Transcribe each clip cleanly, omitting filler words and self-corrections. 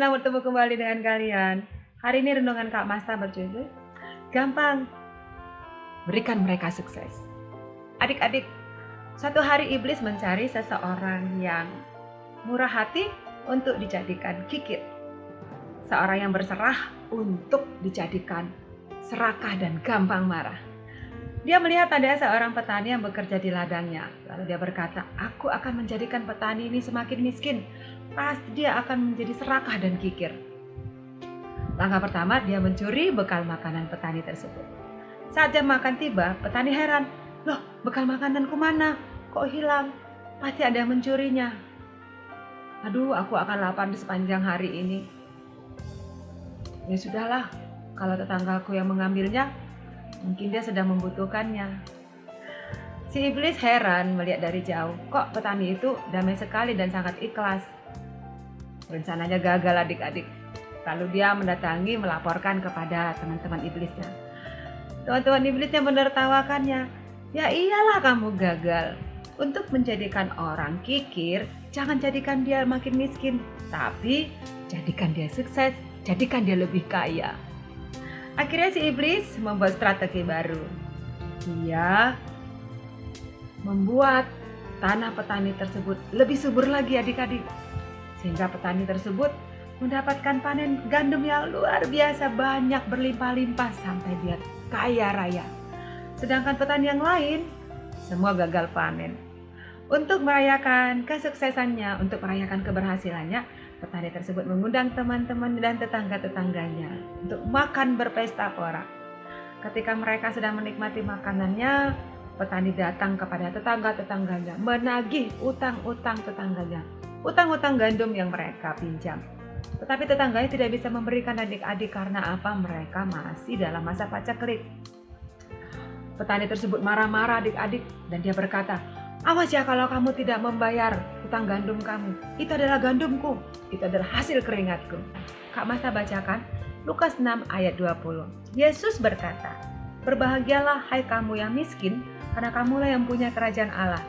senang bertemu kembali dengan kalian. Hari ini renungan Kak Masta berjudul Gampang Berikan Mereka Sukses. Adik-adik, suatu hari iblis mencari seseorang yang murah hati untuk dijadikan kikir. Seorang yang berserah untuk dijadikan serakah dan gampang marah. Dia melihat ada seorang petani yang bekerja di ladangnya. Lalu dia berkata, aku akan menjadikan petani ini semakin miskin. Pasti dia akan menjadi serakah dan kikir. Langkah pertama, dia mencuri bekal makanan petani tersebut. Saat jam makan tiba, petani heran. Loh, bekal makananku mana? Kok hilang? Pasti ada yang mencurinya. Aduh, aku akan lapar di sepanjang hari ini. Ya sudahlah, kalau tetanggaku yang mengambilnya, mungkin dia sedang membutuhkannya. Si iblis heran melihat dari jauh. Kok petani itu damai sekali dan sangat ikhlas. Rencananya gagal adik-adik. Lalu dia mendatangi melaporkan kepada teman-teman iblisnya. Teman-teman iblisnya menertawakannya. Ya iyalah kamu gagal. Untuk menjadikan orang kikir, jangan jadikan dia makin miskin. Tapi jadikan dia sukses, jadikan dia lebih kaya. Akhirnya si iblis membuat strategi baru. Dia membuat tanah petani tersebut lebih subur lagi adik-adik. Sehingga petani tersebut mendapatkan panen gandum yang luar biasa banyak berlimpah-limpah sampai dia kaya raya. Sedangkan petani yang lain semua gagal panen. Untuk merayakan kesuksesannya, untuk merayakan keberhasilannya, petani tersebut mengundang teman-teman dan tetangga-tetangganya untuk makan berpesta pora. Ketika mereka sedang menikmati makanannya, petani datang kepada tetangga-tetangganya menagih utang-utang tetangganya, utang-utang gandum yang mereka pinjam. Tetapi tetangganya tidak bisa memberikan adik-adik karena apa? Mereka masih dalam masa paceklik. Petani tersebut marah-marah adik-adik dan dia berkata, awas ya kalau kamu tidak membayar utang gandum kamu. Itu adalah gandumku, itu adalah hasil keringatku. Kak Masta bacakan Lukas 6 ayat 20. Yesus berkata, berbahagialah hai kamu yang miskin, karena kamulah yang punya kerajaan Allah.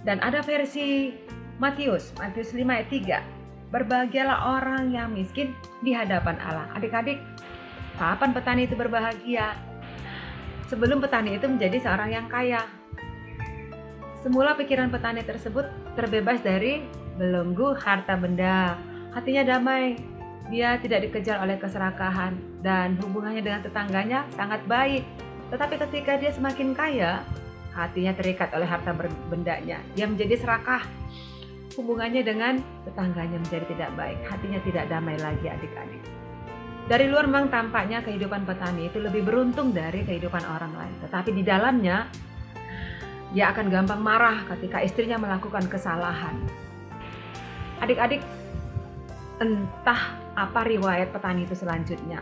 Dan ada versi Matius 5 ayat 3. Berbahagialah orang yang miskin di hadapan Allah. Adik-adik, kapan petani itu berbahagia? Sebelum petani itu menjadi seorang yang kaya. Semula pikiran petani tersebut terbebas dari belenggu harta benda. Hatinya damai. Dia tidak dikejar oleh keserakahan dan hubungannya dengan tetangganya sangat baik. Tetapi ketika dia semakin kaya, hatinya terikat oleh harta bendanya. Dia menjadi serakah. Hubungannya dengan tetangganya menjadi tidak baik. Hatinya tidak damai lagi adik-adik. Dari luar memang tampaknya kehidupan petani itu lebih beruntung dari kehidupan orang lain. Tetapi di dalamnya, dia akan gampang marah ketika istrinya melakukan kesalahan. Adik-adik, entah apa riwayat petani itu selanjutnya.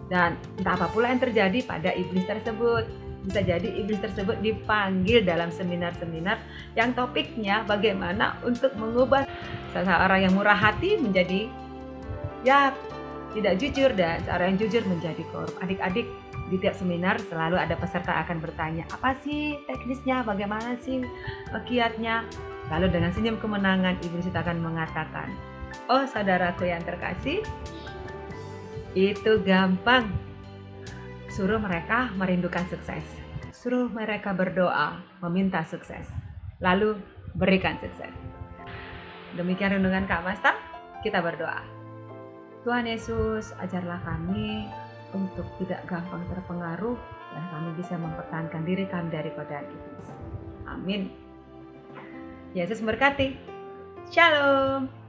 Dan entah apa pula yang terjadi pada iblis tersebut. Bisa jadi iblis tersebut dipanggil dalam seminar-seminar yang topiknya bagaimana untuk mengubah seseorang yang murah hati menjadi tidak jujur dan seorang yang jujur menjadi korup. Adik-adik, di tiap seminar selalu ada peserta akan bertanya, apa sih teknisnya, bagaimana sih kiatnya? Lalu dengan senyum kemenangan iblis itu akan mengatakan, oh saudaraku yang terkasih, itu gampang. Suruh mereka merindukan sukses. Suruh mereka berdoa, meminta sukses. Lalu berikan sukses. Demikian renungan Kak Masta, kita berdoa. Tuhan Yesus, ajarlah kami untuk tidak gampang terpengaruh dan kami bisa mempertahankan diri kami dari godaan iblis. Amin. Yesus memberkati. Shalom.